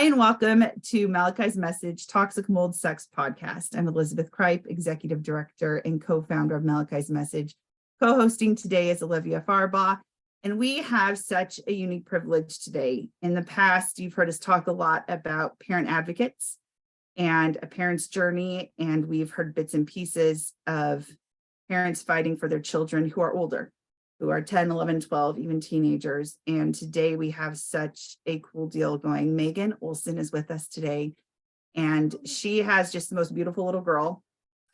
Hi, and welcome to Malachi's Message Toxic Mold Sex Podcast. I'm Elizabeth Kripe, Executive Director and co-founder of Malachi's Message. Co-hosting today is Olivia Farbaugh, and we have such a unique privilege today. In the past, you've heard us talk a lot about parent advocates and a parent's journey, and we've heard bits and pieces of parents fighting for their children who are older, who are 10, 11, 12, even teenagers. And today we have such a cool deal going. Megan Olson is with us today, and she has just the most beautiful little girl.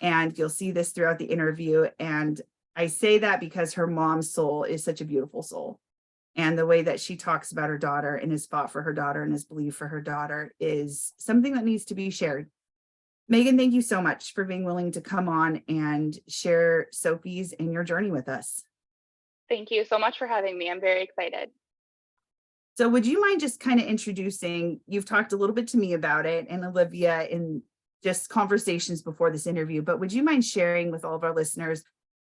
And you'll see this throughout the interview. And I say that because her mom's soul is such a beautiful soul. And the way that she talks about her daughter and has fought for her daughter and has believed for her daughter is something that needs to be shared. Megan, thank you so much for being willing to come on and share Sophie's and your journey with us. Thank you so much for having me. I'm very excited. So would you mind just kind of introducing, you've talked a little bit to me about it and Olivia in just conversations before this interview, but would you mind sharing with all of our listeners,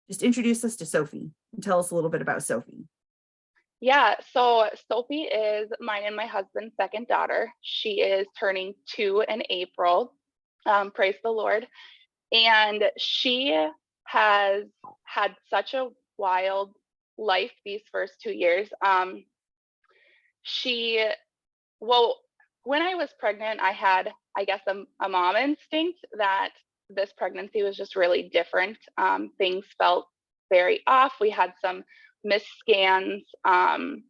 just introduce us to Sophie and tell us a little bit about Sophie. Yeah, so Sophie is mine and my husband's second daughter. She is turning 2 in April. Praise the Lord. And she has had such a wild life these first 2 years. When I was pregnant, I had, I guess, a mom instinct that this pregnancy was just really different. Things felt very off. We had some missed scans, and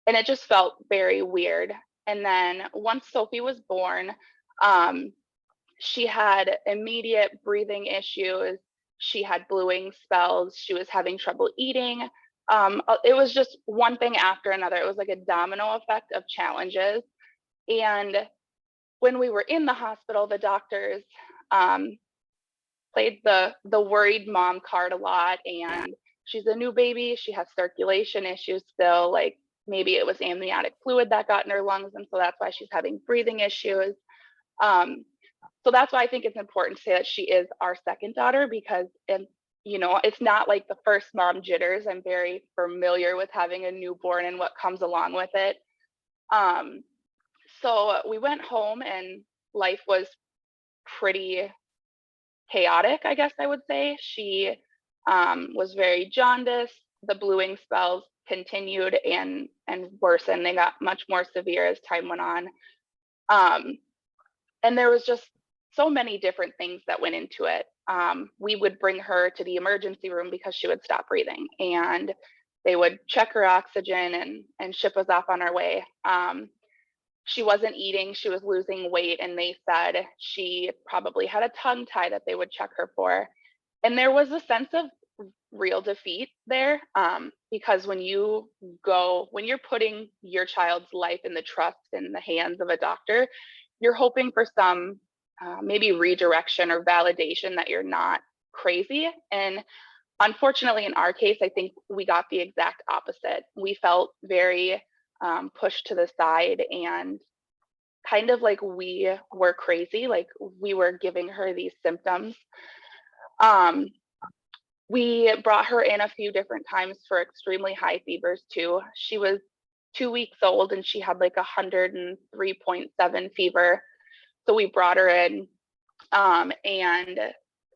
it just felt very weird. And then once Sophie was born, she had immediate breathing issues. She had bluing spells. She was having trouble eating. It was just one thing after another. It was like a domino effect of challenges. And when we were in the hospital, the doctors played the worried mom card a lot. And she's a new baby. She has circulation issues still. Like maybe it was amniotic fluid that got in her lungs, and so that's why she's having breathing issues. So that's why I think it's important to say that she is our second daughter, because it's not like the first mom jitters. I'm very familiar with having a newborn and what comes along with it. So we went home and life was pretty chaotic, I guess I would say. She was very jaundiced. The bluing spells continued and worsened. They got much more severe as time went on. And there was just so many different things that went into it. We would bring her to the emergency room because she would stop breathing, and they would check her oxygen and ship us off on our way. She wasn't eating, she was losing weight, and they said she probably had a tongue tie that they would check her for. And there was a sense of real defeat there, because when you're putting your child's life in the trust in the hands of a doctor, you're hoping for some maybe redirection or validation that you're not crazy. And unfortunately, in our case, I think we got the exact opposite. We felt very pushed to the side and kind of like we were crazy, like we were giving her these symptoms. We brought her in a few different times for extremely high fevers too. She was 2 weeks old and she had like 103.7 fever. So we brought her in, and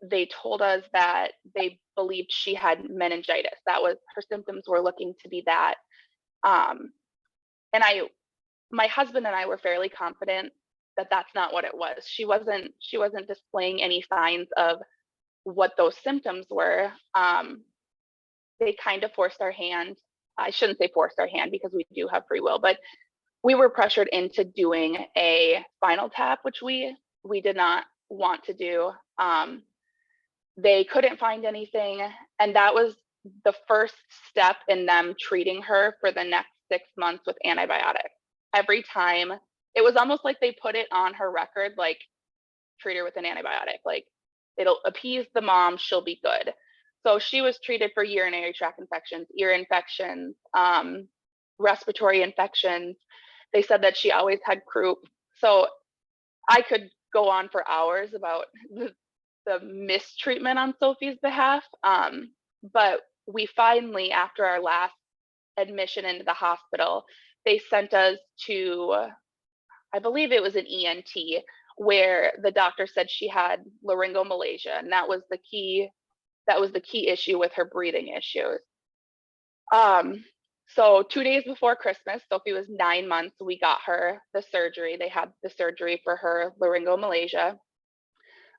they told us that they believed she had meningitis. That was, her symptoms were looking to be that. And my husband and I were fairly confident that that's not what it was. She wasn't displaying any signs of what those symptoms were. They kind of forced our hand. I shouldn't say forced our hand because we do have free will, but we were pressured into doing a spinal tap, which we did not want to do. They couldn't find anything. And that was the first step in them treating her for the next 6 months with antibiotics. Every time, it was almost like they put it on her record, like, treat her with an antibiotic. Like, it'll appease the mom, she'll be good. So she was treated for urinary tract infections, ear infections, respiratory infections. They said that she always had croup. So I could go on for hours about the mistreatment on Sophie's behalf. But we finally, after our last admission into the hospital, they sent us to I believe it was an ENT, where the doctor said she had laryngomalacia, and that was the key issue with her breathing issues. So 2 days before Christmas, Sophie was 9 months. We got her the surgery. They had the surgery for her laryngomalacia.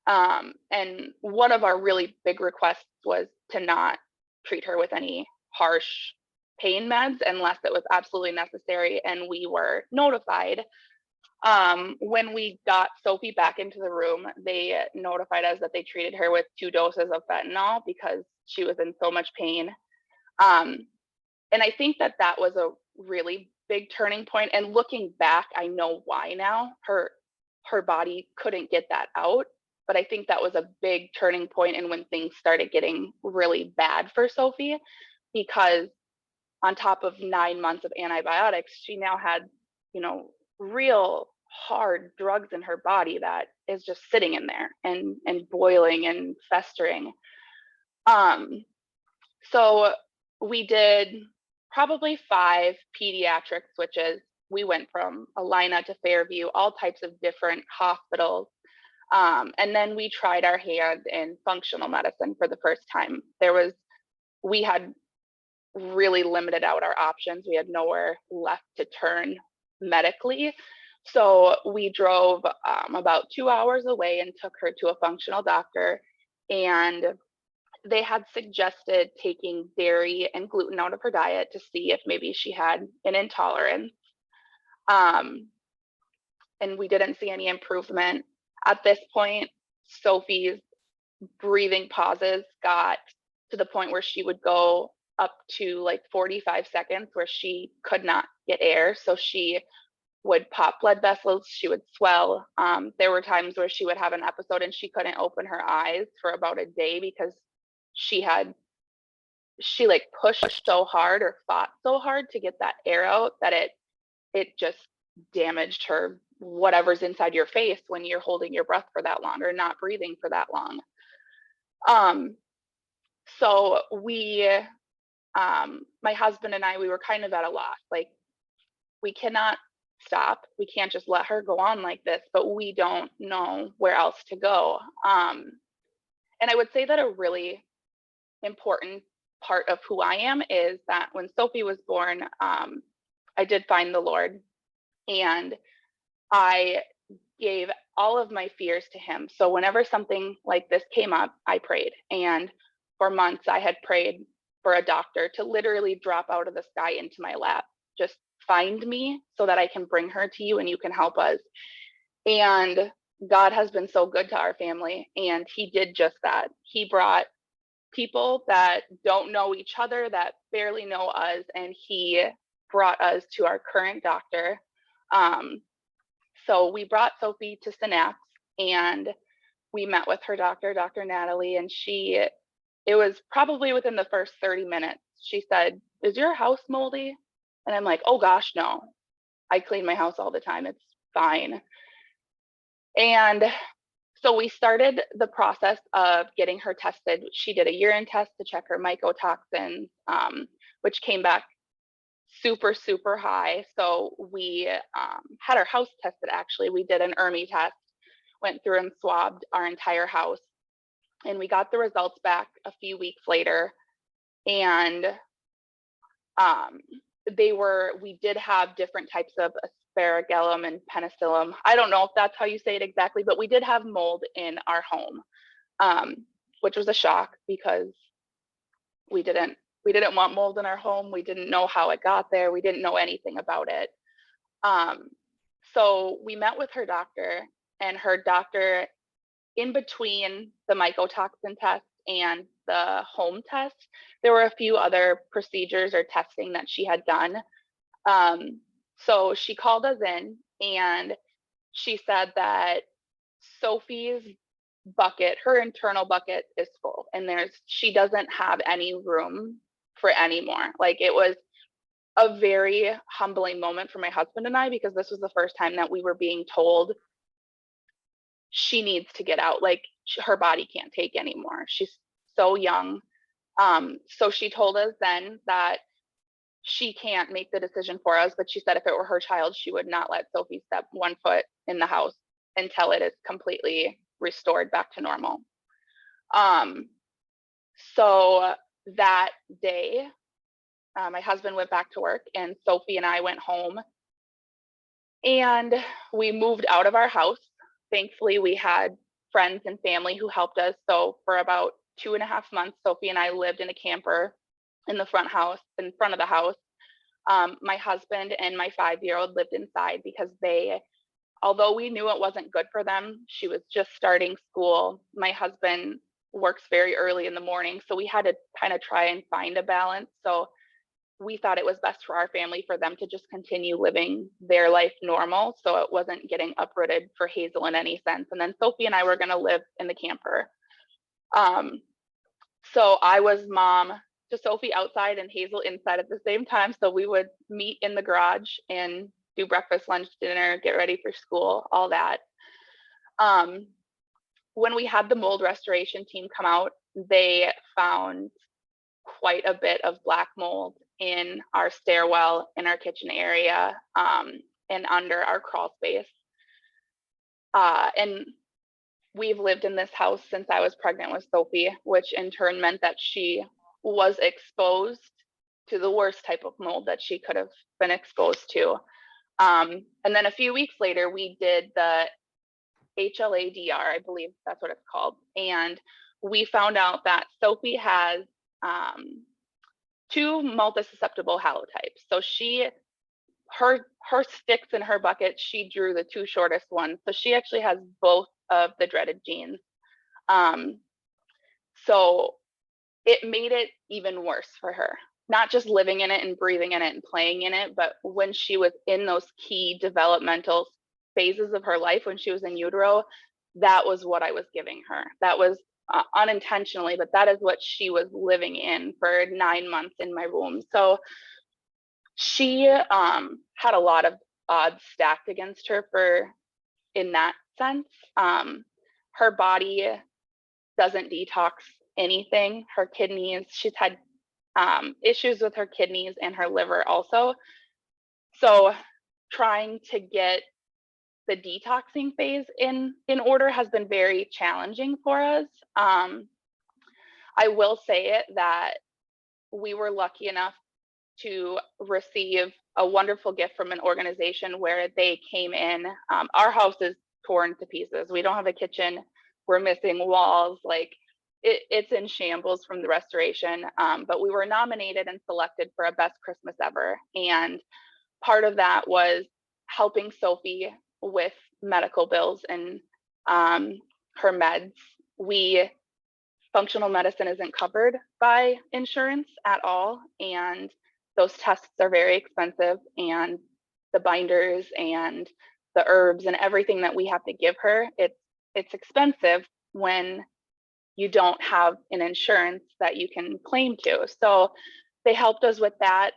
And one of our really big requests was to not treat her with any harsh pain meds unless it was absolutely necessary. And we were notified. When we got Sophie back into the room, they notified us that they treated her with 2 doses of fentanyl because she was in so much pain. And I think that that was a really big turning point. And looking back, I know why now. Her body couldn't get that out. But I think that was a big turning point and when things started getting really bad for Sophie, because on top of 9 months of antibiotics, she now had, real hard drugs in her body that is just sitting in there and boiling and festering. So we did probably 5 pediatric switches. We went from Alina to Fairview, all types of different hospitals. And then we tried our hand in functional medicine for the first time. We had really limited out our options. We had nowhere left to turn medically. So we drove about 2 hours away and took her to a functional doctor. And they had suggested taking dairy and gluten out of her diet to see if maybe she had an intolerance. And we didn't see any improvement. At this point, Sophie's breathing pauses got to the point where she would go up to like 45 seconds where she could not get air. So she would pop blood vessels, she would swell. There were times where she would have an episode and she couldn't open her eyes for about a day because she like pushed so hard or fought so hard to get that air out that it just damaged her, whatever's inside your face when you're holding your breath for that long or not breathing for that long. So my husband and I, we were kind of at a loss. Like, we cannot stop. We can't just let her go on like this, but we don't know where else to go. And I would say that a really important part of who I am is that when Sophie was born, I did find the Lord, and I gave all of my fears to him. So whenever something like this came up, I prayed. And for months, I had prayed for a doctor to literally drop out of the sky into my lap. Just find me so that I can bring her to you and you can help us. And God has been so good to our family. And he did just that. He brought people that don't know each other, that barely know us, and he brought us to our current doctor. So we brought Sophie to Synapse and we met with her doctor, Dr. Natalie, and it was probably within the first 30 minutes. She said, "Is your house moldy?" And I'm like, "Oh gosh, no. I clean my house all the time. It's fine." And so we started the process of getting her tested. She did a urine test to check her mycotoxins, which came back super, super high. So we had our house tested, actually. We did an ERMI test, went through and swabbed our entire house. And we got the results back a few weeks later. And we did have different types of aspergillum and penicillium. I don't know if that's how you say it exactly, but we did have mold in our home, which was a shock because we didn't want mold in our home. We didn't know how it got there. We didn't know anything about it. So we met with her doctor, and her doctor, in between the mycotoxin test and the home test, there were a few other procedures or testing that she had done. So she called us in and she said that Sophie's bucket, her internal bucket, is full, and she doesn't have any room for any more. Like, it was a very humbling moment for my husband and I, because this was the first time that we were being told she needs to get out. Like, her body can't take anymore. She's so young. So she told us then that she can't make the decision for us, but she said if it were her child, she would not let Sophie step 1 foot in the house until it is completely restored back to normal. So that day, my husband went back to work and Sophie and I went home, and we moved out of our house. Thankfully, we had friends and family who helped us. So for about 2.5 months, Sophie and I lived in a camper in the front of the house. My husband and my 5-year-old lived inside because although we knew it wasn't good for them, she was just starting school. My husband works very early in the morning, so we had to kind of try and find a balance. So we thought it was best for our family for them to just continue living their life normal, so it wasn't getting uprooted for Hazel in any sense. And then Sophie and I were going to live in the camper. So I was mom to Sophie outside and Hazel inside at the same time. So we would meet in the garage and do breakfast, lunch, dinner, get ready for school, all that. When we had the mold restoration team come out, they found quite a bit of black mold in our stairwell, in our kitchen area, and under our crawl space. And we've lived in this house since I was pregnant with Sophie, which in turn meant that she was exposed to the worst type of mold that she could have been exposed to. And then a few weeks later, we did the HLA-DR, I believe that's what it's called. And we found out that Sophie has 2 multisusceptible halotypes. So her sticks in her bucket, she drew the 2 shortest ones. So she actually has both of the dreaded genes. So it made it even worse for her, not just living in it and breathing in it and playing in it, but when she was in those key developmental phases of her life, when she was in utero, that was what I was giving her. That was unintentionally, but that is what she was living in for 9 months in my womb. So she had a lot of odds stacked against her in that sense. Her body doesn't detox anything. Her kidneys, she's had issues with her kidneys and her liver also. So trying to get the detoxing phase in order has been very challenging for us. I will say it that we were lucky enough to receive a wonderful gift from an organization where they came in. Our house is torn to pieces. We don't have a kitchen. We're missing walls. Like it's in shambles from the restoration. But we were nominated and selected for a Best Christmas Ever. And part of that was helping Sophie with medical bills and her meds. Functional medicine isn't covered by insurance at all, and those tests are very expensive, and the binders and the herbs and everything that we have to give her, it's expensive when you don't have an insurance that you can claim to. So they helped us with that.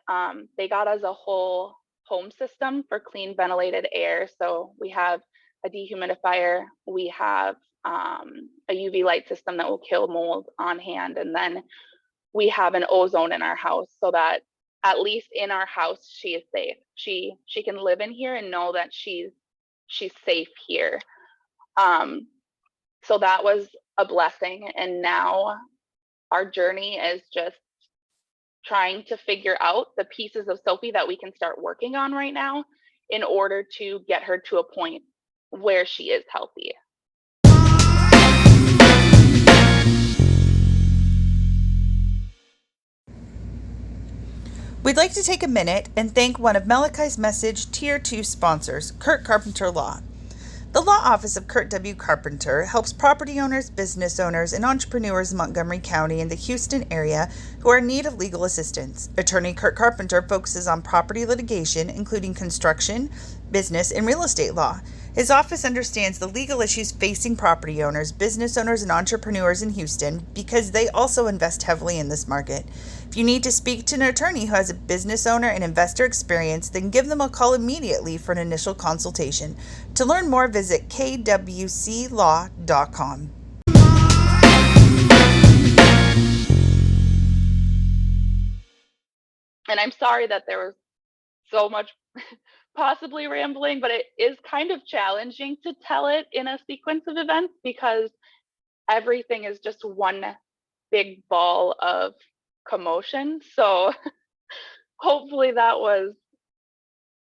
They got us a whole home system for clean ventilated air. So we have a dehumidifier, we have a UV light system that will kill mold on hand, and then we have an ozone in our house so that at least in our house she is safe. She can live in here and know that she's safe here. So that was a blessing, and now our journey is just trying to figure out the pieces of Sophie that we can start working on right now in order to get her to a point where she is healthy. We'd like to take a minute and thank one of Malachi's Message Tier 2 sponsors, Kurt Carpenter Law. The law office of Kurt W. Carpenter helps property owners, business owners, and entrepreneurs in Montgomery County and the Houston area who are in need of legal assistance. Attorney Kurt Carpenter focuses on property litigation, including construction, business, and real estate law. His office understands the legal issues facing property owners, business owners, and entrepreneurs in Houston because they also invest heavily in this market. If you need to speak to an attorney who has a business owner and investor experience, then give them a call immediately for an initial consultation. To learn more, visit kwclaw.com. And I'm sorry that there was so much possibly rambling, but it is kind of challenging to tell it in a sequence of events because everything is just one big ball of commotion. So hopefully that was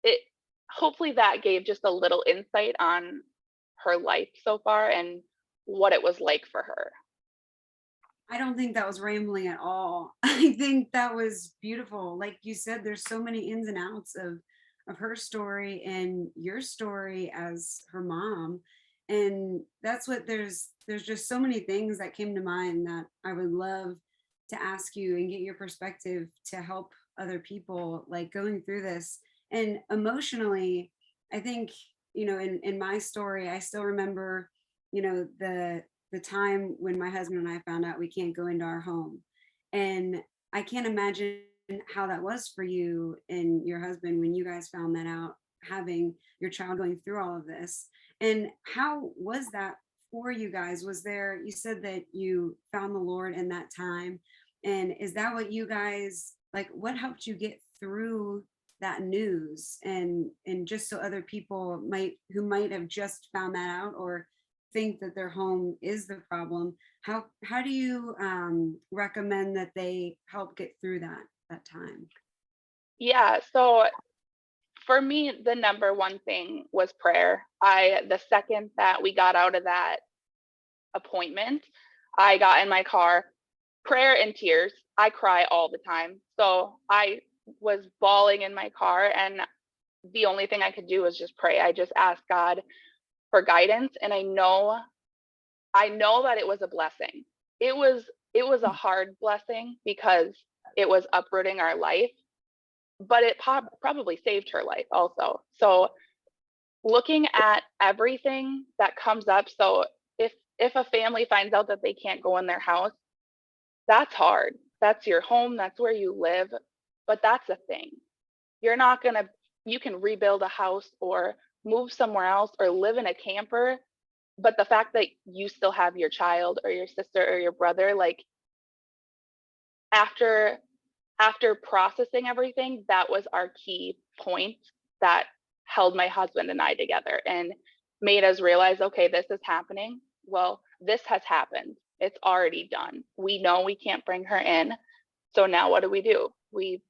it. Hopefully that gave just a little insight on her life so far and what it was like for her. I don't think that was rambling at all. I think that was beautiful. Like you said, there's so many ins and outs of her story and your story as her mom. And that's what there's just so many things that came to mind that I would love to ask you and get your perspective to help other people like going through this. And emotionally, I think, in my story, I still remember, the time when my husband and I found out we can't go into our home. And I can't imagine how that was for you and your husband when you guys found that out, having your child going through all of this. And how was that for you guys? Was there, you said that you found the Lord in that time. And is that what you guys like? What helped you get through that news? And just so other people who might have just found that out or think that their home is the problem, how do you recommend that they help get through that time? Yeah, so for me, the number one thing was prayer. The second that we got out of that appointment, I got in my car, prayer and tears. I cry all the time. So I was bawling in my car, and the only thing I could do was just pray. I just asked God for guidance, and I know that it was a blessing. It was a hard blessing because it was uprooting our life, but it probably saved her life also. So looking at everything that comes up, so if a family finds out that they can't go in their house, that's hard. That's your home, that's where you live, but that's a thing. You're not going to You can rebuild a house or move somewhere else or live in a camper, but the fact that you still have your child or your sister or your brother, like after processing everything, that was our key point that held my husband and I together and made us realize, okay, this is happening. Well, this has happened. It's already done. We know we can't bring her in. So now what do? We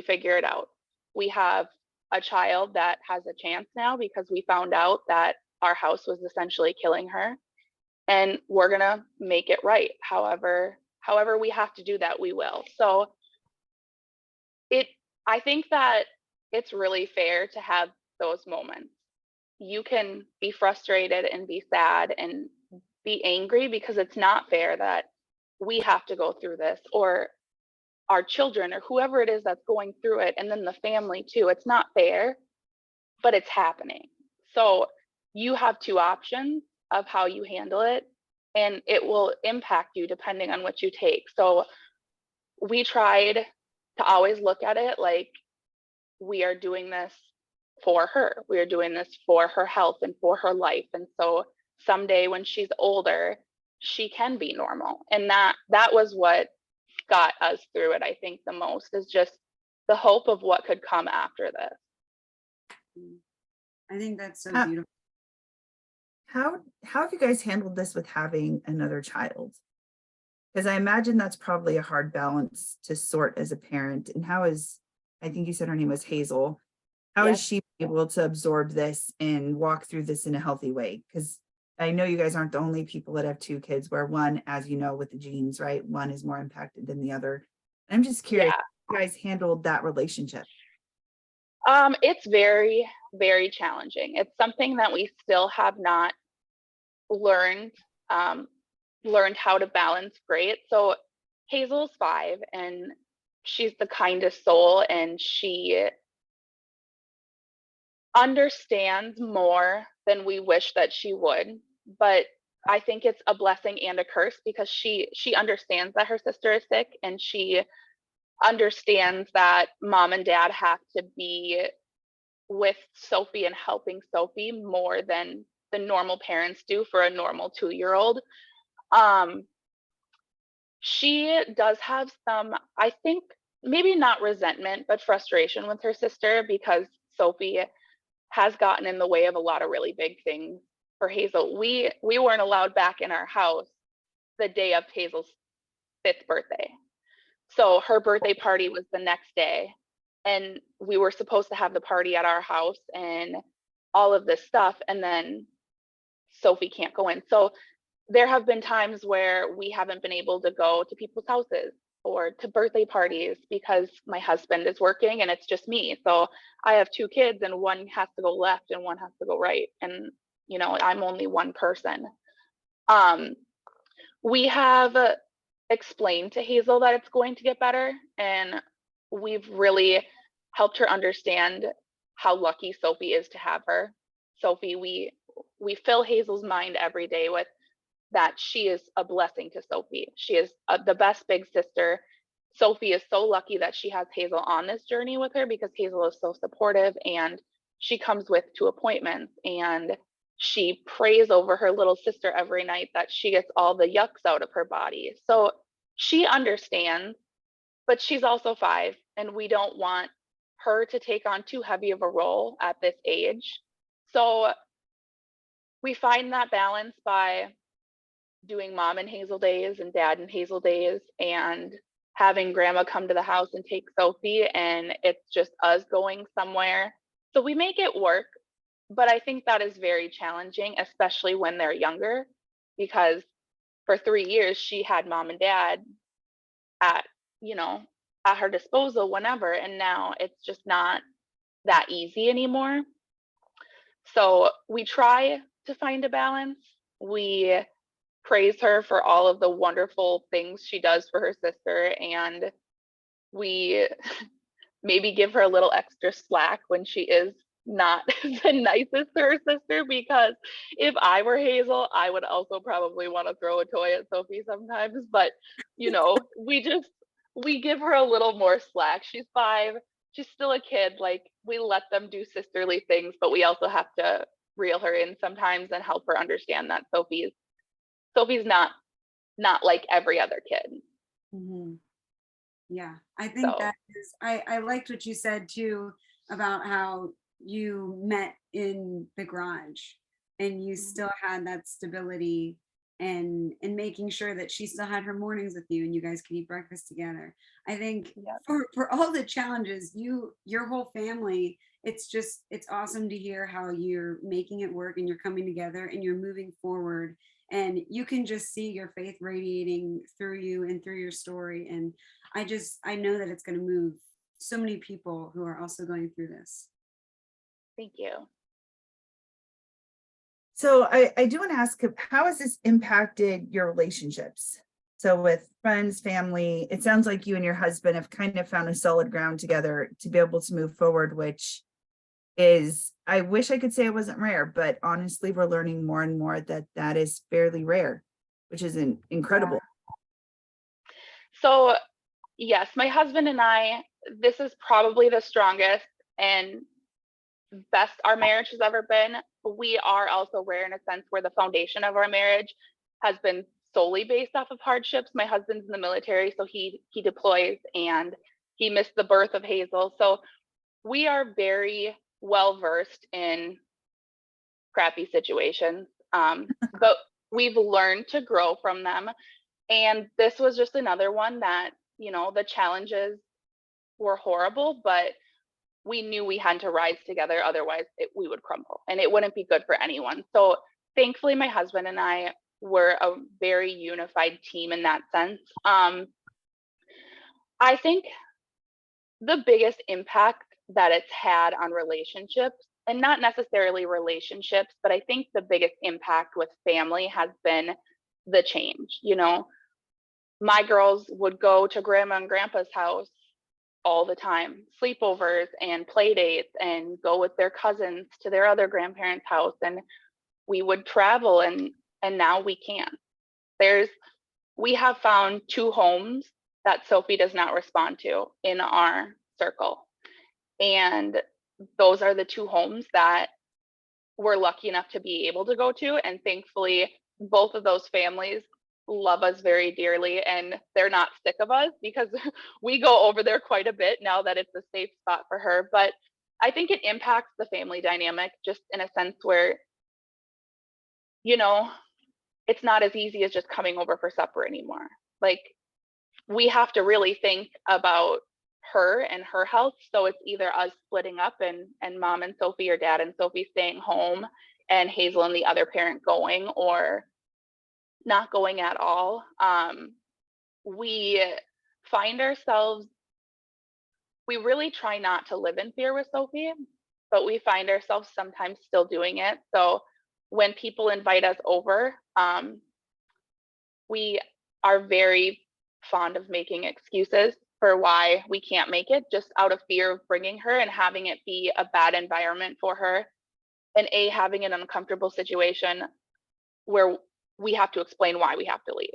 figure it out. We have a child that has a chance now because we found out that our house was essentially killing her, and we're going to make it right. However we have to do that, we will. So I think that it's really fair to have those moments. You can be frustrated and be sad and be angry because it's not fair that we have to go through this, or our children, or whoever it is that's going through it, and then the family too. It's not fair, but it's happening. So you have two options of how you handle it, and it will impact you depending on what you take. So we tried to always look at it like we are doing this for her. We are doing this for her health and for her life. And so someday when she's older, she can be normal. And that was what got us through it, I think, the most, is just the hope of what could come after this. I think that's so How, beautiful. how have you guys handled this with having another child? Because I imagine that's probably a hard balance to sort as a parent. And I think you said her name was Hazel. How is Yes. she able to absorb this and walk through this in a healthy way? Because I know you guys aren't the only people that have two kids where one, as you know, with the genes, right? One is more impacted than the other. I'm just curious, Yeah. how you guys handled that relationship. It's very, very challenging. It's something that we still have not learned how to balance great. So Hazel's 5, and she's the kindest soul, and she understands more than we wish that she would. But I think it's a blessing and a curse because she understands that her sister is sick, and she understands that mom and dad have to be with Sophie and helping Sophie more than the normal parents do for a normal 2-year-old. She does have some, I think maybe not resentment, but frustration with her sister because Sophie has gotten in the way of a lot of really big things for Hazel. We weren't allowed back in our house the day of Hazel's 5th birthday. So her birthday party was the next day, and we were supposed to have the party at our house and all of this stuff, and then Sophie can't go in. So there have been times where we haven't been able to go to people's houses or to birthday parties because my husband is working and it's just me. So I have 2 kids and one has to go left and one has to go right. And, you know, I'm only one person. We have explained to Hazel that it's going to get better, and we've really helped her understand how lucky Sophie is to have her. Sophie, we fill Hazel's mind every day with that she is a blessing to Sophie. She is the best big sister. Sophie is so lucky that she has Hazel on this journey with her because Hazel is so supportive, and she comes with to appointments, and she prays over her little sister every night that she gets all the yucks out of her body. So she understands, but she's also 5, and we don't want her to take on too heavy of a role at this age. So we find that balance by doing mom and Hazel days and dad and Hazel days, and having grandma come to the house and take Sophie, and it's just us going somewhere. So we make it work, but I think that is very challenging, especially when they're younger, because for 3 years she had mom and dad at, you know, at her disposal whenever, and now it's just not that easy anymore. So we try to find a balance. We praise her for all of the wonderful things she does for her sister, and we maybe give her a little extra slack when she is not the nicest to her sister, because if I were Hazel, I would also probably want to throw a toy at Sophie sometimes. But you know, we give her a little more slack. She's 5, she's still a kid. Like, we let them do sisterly things, but we also have to reel her in sometimes and help her understand that Sophie's not like every other kid. Mhm. Yeah, I think So that is, I liked what you said too about how you met in the garage and you still had that stability, and making sure that she still had her mornings with you and you guys could eat breakfast together. I think yeah. for all the challenges, your whole family, it's awesome to hear how you're making it work and you're coming together and you're moving forward, and you can just see your faith radiating through you and through your story. And I know that it's going to move so many people who are also going through this. Thank you. So I do want to ask, how has this impacted your relationships? So with friends, family, it sounds like you and your husband have kind of found a solid ground together to be able to move forward, which is, I wish I could say it wasn't rare, but honestly, we're learning more and more that is fairly rare, which is incredible. So yes, my husband and I, this is probably the strongest and best our marriage has ever been. We are also rare in a sense where the foundation of our marriage has been solely based off of hardships. My husband's in the military, so he deploys, and he missed the birth of Hazel. So we are very well versed in crappy situations, but we've learned to grow from them. And this was just another one that, you know, the challenges were horrible, but we knew we had to rise together. Otherwise, we would crumble, and it wouldn't be good for anyone. So thankfully, my husband and I were a very unified team in that sense. I think the biggest impact that it's had on relationships, and not necessarily relationships, but I think the biggest impact with family has been the change. You know, my girls would go to grandma and grandpa's house all the time, sleepovers and play dates, and go with their cousins to their other grandparents' house, and we would travel, and now we can't. We have found 2 homes that Sophie does not respond to in our circle, and those are the 2 homes that we're lucky enough to be able to go to. And thankfully, both of those families love us very dearly, and they're not sick of us because we go over there quite a bit now that it's a safe spot for her. But I think it impacts the family dynamic just in a sense where, you know, it's not as easy as just coming over for supper anymore. Like, we have to really think about her and her health. So it's either us splitting up and mom and Sophie, or dad and Sophie staying home and Hazel and the other parent going, or not going at all. We find ourselves, we really try not to live in fear with Sophie, but we find ourselves sometimes still doing it. So when people invite us over, we are very fond of making excuses for why we can't make it, just out of fear of bringing her and having it be a bad environment for her, and having an uncomfortable situation where we have to explain why we have to leave.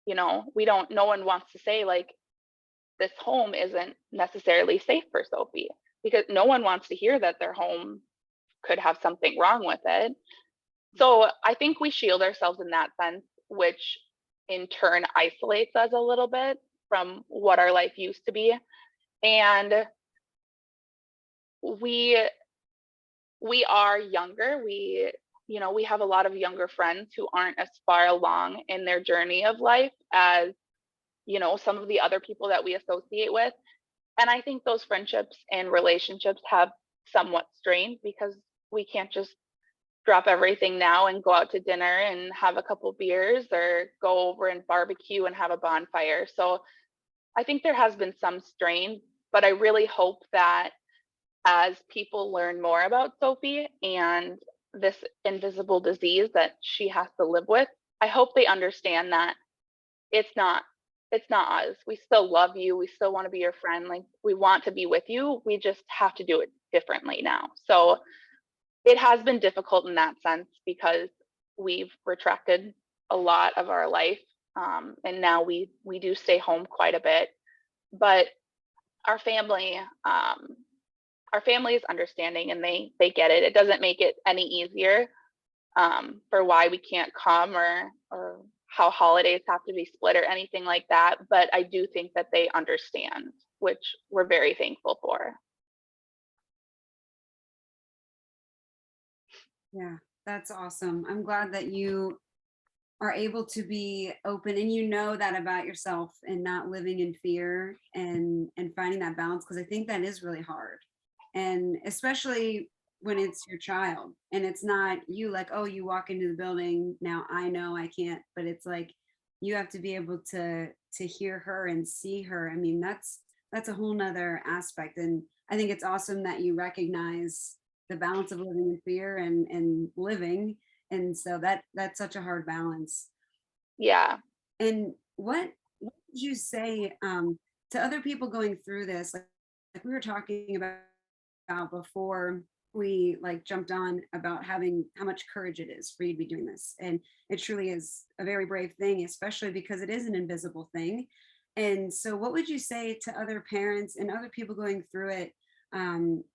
No one wants to say, like, this home isn't necessarily safe for Sophie, because no one wants to hear that their home could have something wrong with it. So I think we shield ourselves in that sense, which in turn isolates us a little bit from what our life used to be. And we are younger. We have a lot of younger friends who aren't as far along in their journey of life as, some of the other people that we associate with. And I think those friendships and relationships have somewhat strained because we can't just drop everything now and go out to dinner and have a couple beers, or go over and barbecue and have a bonfire. So I think there has been some strain, but I really hope that as people learn more about Sophie and this invisible disease that she has to live with, I hope they understand that it's not us. We still love you. We still want to be your friend. Like, we want to be with you. We just have to do it differently now. So it has been difficult in that sense because we've retracted a lot of our life. And now we do stay home quite a bit, but our family is understanding, and they get it. It doesn't make it any easier for why we can't come, or how holidays have to be split, or anything like that. But I do think that they understand, which we're very thankful for. Yeah, that's awesome. I'm glad that you are able to be open, and you know that about yourself, and not living in fear, and finding that balance, because I think that is really hard. And especially when it's your child and it's not you, like, oh, you walk into the building, now I know I can't, but it's like you have to be able to hear her and see her. I mean, that's a whole nother aspect. And I think it's awesome that you recognize the balance of living in fear and living. And so that's such a hard balance. Yeah. And what would you say to other people going through this? Like we were talking about before we jumped on, about having how much courage it is for you to be doing this. And it truly is a very brave thing, especially because it is an invisible thing. And so what would you say to other parents and other people going through it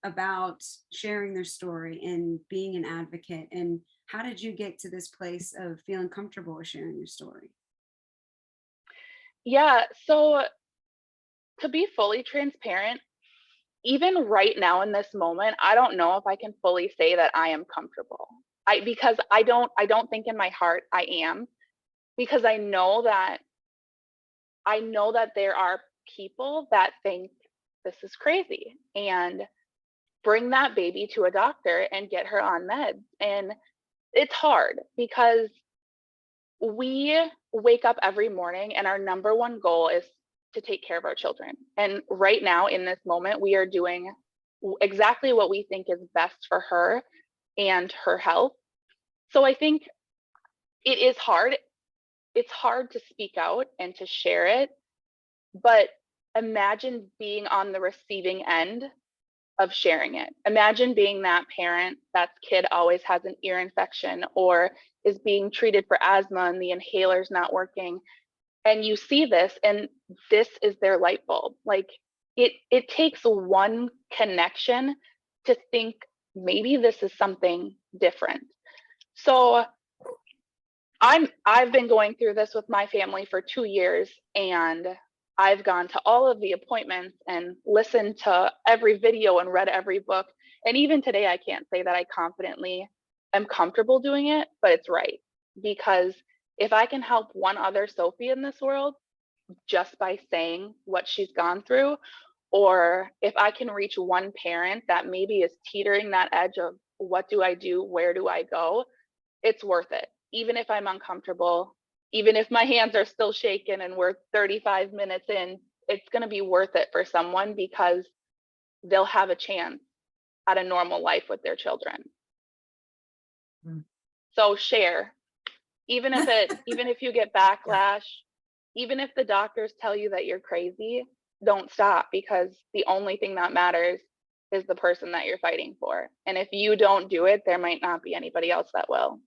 about sharing their story and being an advocate? And how did you get to this place of feeling comfortable with sharing your story? Yeah. So to be fully transparent, even right now in this moment, I don't know if I can fully say that I am comfortable. Because I don't think in my heart I am, because I know that there are people that think this is crazy and bring that baby to a doctor and get her on meds. And it's hard because we wake up every morning and our number one goal is to take care of our children. And right now in this moment, we are doing exactly what we think is best for her and her health. So I think it is hard. It's hard to speak out and to share it, but imagine being on the receiving end of sharing it. Imagine being that parent that's kid always has an ear infection or is being treated for asthma and the inhaler's not working. And you see this, and this is their light bulb. Like, it takes one connection to think maybe this is something different. So I've been going through this with my family for 2 years, and I've gone to all of the appointments and listened to every video and read every book. And even today, I can't say that I confidently am comfortable doing it, but it's right. Because if I can help one other Sophie in this world just by saying what she's gone through, or if I can reach one parent that maybe is teetering that edge of what do I do, where do I go, it's worth it. Even if I'm uncomfortable, even if my hands are still shaking and we're 35 minutes in, it's going to be worth it for someone because they'll have a chance at a normal life with their children. Mm. So share, even if you get backlash, even if the doctors tell you that you're crazy, don't stop, because the only thing that matters is the person that you're fighting for. And if you don't do it, there might not be anybody else that will.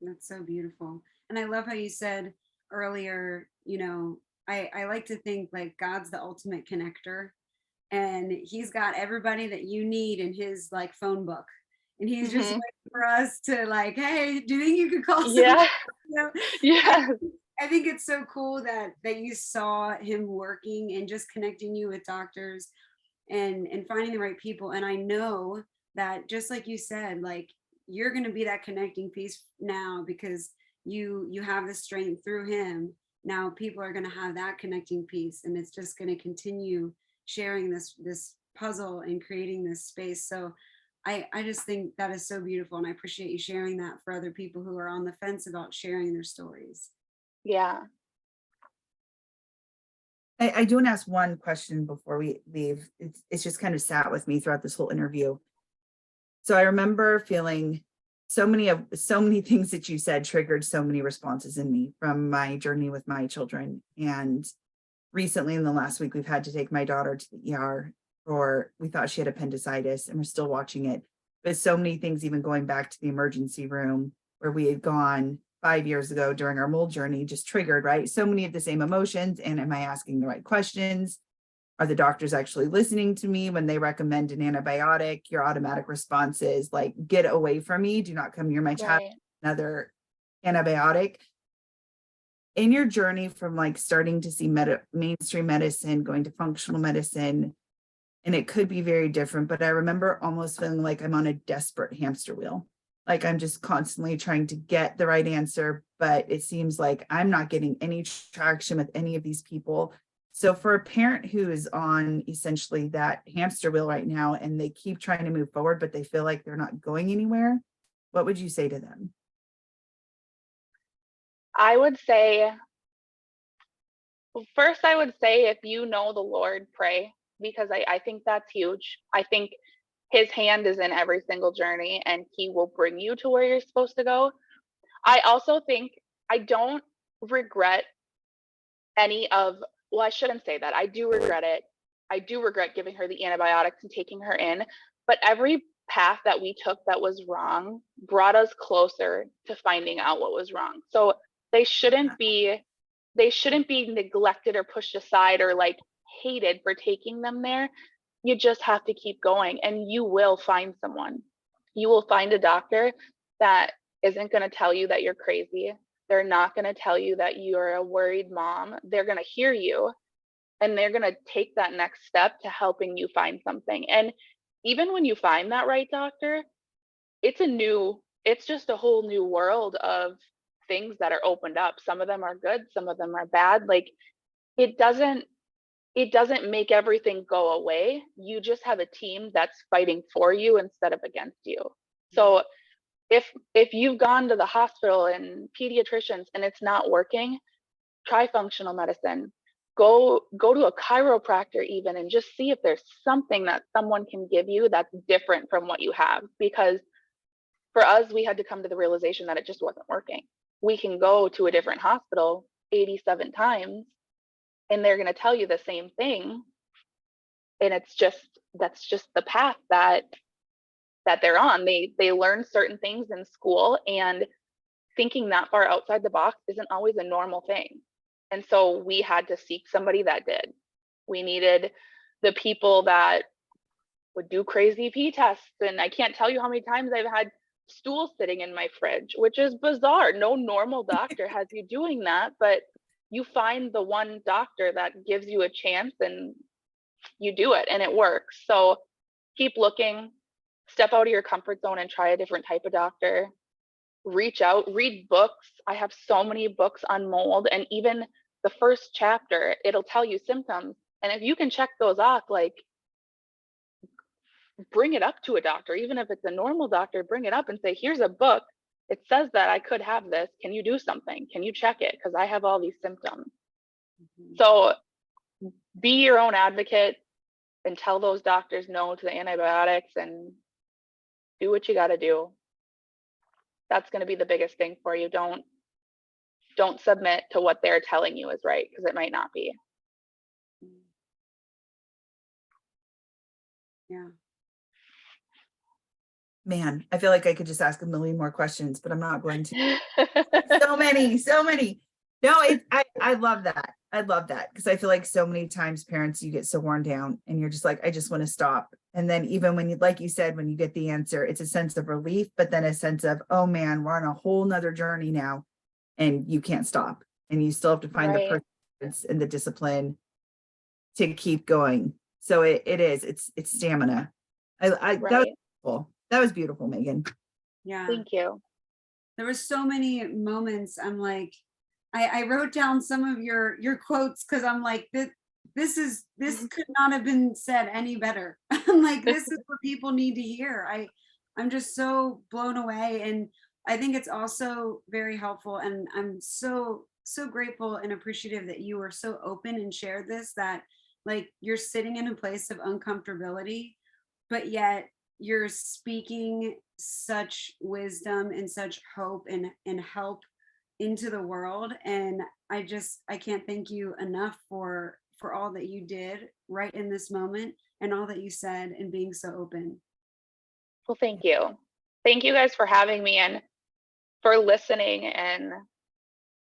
That's so beautiful. And I love how you said earlier, I like to think like God's the ultimate connector, and he's got everybody that you need in his like phone book. And he's just waiting for us to like, hey, do you think you could call somebody? Yeah. Yeah. I think it's so cool that you saw him working and just connecting you with doctors and finding the right people. And I know that just like you said, like you're going to be that connecting piece now because you have the strength through him. Now people are going to have that connecting piece, and it's just going to continue sharing this puzzle and creating this space. So I just think that is so beautiful, and I appreciate you sharing that for other people who are on the fence about sharing their stories. Yeah. I do want to ask one question before we leave. It's just kind of sat with me throughout this whole interview. So I remember feeling so many things that you said triggered so many responses in me from my journey with my children. And recently in the last week, we've had to take my daughter to the ER we thought she had appendicitis, and we're still watching it. But so many things, even going back to the emergency room where we had gone 5 years ago during our mold journey, just triggered, right? So many of the same emotions. And am I asking the right questions? Are the doctors actually listening to me when they recommend an antibiotic? Your automatic response is like, get away from me. Do not come near my child. Right. Another antibiotic. In your journey from like starting to see mainstream medicine, going to functional medicine, and it could be very different, but I remember almost feeling like I'm on a desperate hamster wheel. Like I'm just constantly trying to get the right answer, but it seems like I'm not getting any traction with any of these people. So for a parent who is on essentially that hamster wheel right now, and they keep trying to move forward, but they feel like they're not going anywhere, what would you say to them? I would say, first, I would say if you know the Lord, pray, because I think that's huge. I think his hand is in every single journey, and he will bring you to where you're supposed to go. I also think I don't regret well, I shouldn't say that. I do regret it. I do regret giving her the antibiotics and taking her in, but every path that we took that was wrong brought us closer to finding out what was wrong. So they shouldn't be neglected or pushed aside or like hated for taking them there. You just have to keep going, and you will find someone. You will find a doctor that isn't going to tell you that you're crazy. They're not going to tell you that you're a worried mom. They're going to hear you, and they're going to take that next step to helping you find something. And even when you find that right doctor, it's just a whole new world of things that are opened up. Some of them are good, some of them are bad. Like it doesn't make everything go away. You just have a team that's fighting for you instead of against you. So if you've gone to the hospital and pediatricians and it's not working, try functional medicine. Go to a chiropractor even, and just see if there's something that someone can give you that's different from what you have. Because for us, we had to come to the realization that it just wasn't working. We can go to a different hospital 87 times and they're going to tell you the same thing. And that's just the path that they're on. They learn certain things in school, and thinking that far outside the box isn't always a normal thing. And so we had to seek somebody that did. We needed the people that would do crazy P tests. And I can't tell you how many times I've had stool sitting in my fridge, which is bizarre. No normal doctor has you doing that, but you find the one doctor that gives you a chance and you do it and it works. So keep looking, step out of your comfort zone and try a different type of doctor. Reach out, read books. I have so many books on mold, and even the first chapter, it'll tell you symptoms. And if you can check those off, like, bring it up to a doctor, even if it's a normal doctor, bring it up and say, here's a book. It says that I could have this. Can you do something? Can you check it? Because I have all these symptoms. So be your own advocate and tell those doctors no to the antibiotics and do what you got to do. That's going to be the biggest thing for you. Don't submit to what they're telling you is right, because it might not be. Yeah. Man, I feel like I could just ask a million more questions, but I'm not going to. So many. No, I love that. I love that, because I feel like so many times parents, you get so worn down and you're just like, I just want to stop. And then even when you, like you said, when you get the answer, it's a sense of relief, but then a sense of, oh man, we're on a whole nother journey now and you can't stop. And you still have to find the persistence and the discipline to keep going. So it's stamina. That was cool. That was beautiful, Megan. Yeah. Thank you. There were so many moments. I'm like, I wrote down some of your quotes, because I'm like, this could not have been said any better. I'm like, this is what people need to hear. I'm just so blown away. And I think it's also very helpful. And I'm so grateful and appreciative that you were so open and shared this, that like you're sitting in a place of uncomfortability, but yet you're speaking such wisdom and such hope and help into the world. And I can't thank you enough for all that you did right in this moment and all that you said and being so open. Well, thank you. Thank you guys for having me and for listening and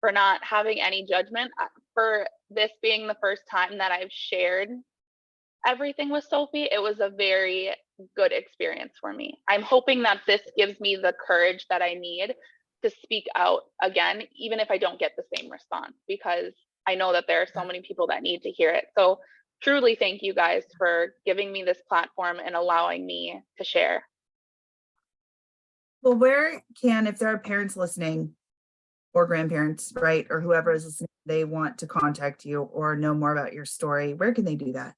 for not having any judgment, for this being the first time that I've shared everything with Sophie. It was a very good experience for me. I'm hoping that this gives me the courage that I need to speak out again, even if I don't get the same response, because I know that there are so many people that need to hear it. So truly thank you guys for giving me this platform and allowing me to share. Well, if there are parents listening or grandparents, right, or whoever is listening, they want to contact you or know more about your story, where can they do that?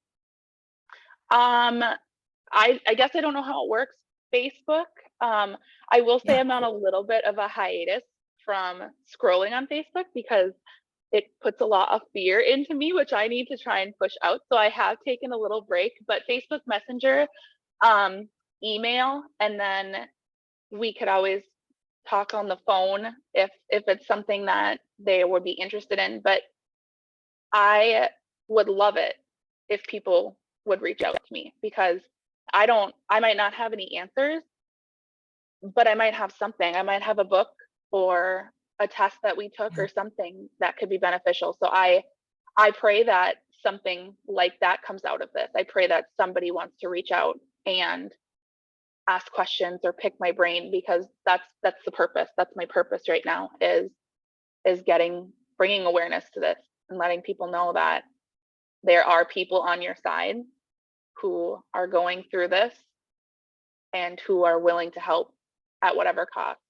I guess I don't know how it works. Facebook. I will say I'm on a little bit of a hiatus from scrolling on Facebook, because it puts a lot of fear into me, which I need to try and push out. So I have taken a little break, but Facebook Messenger, email, and then we could always talk on the phone if it's something that they would be interested in. But I would love it if people would reach out to me, because I might not have any answers, but I might have something. I might have a book or a test that we took or something that could be beneficial. So I pray that something like that comes out of this. I pray that somebody wants to reach out and ask questions or pick my brain, because that's the purpose. That's my purpose right now, is bringing awareness to this and letting people know that there are people on your side who are going through this and who are willing to help at whatever cost.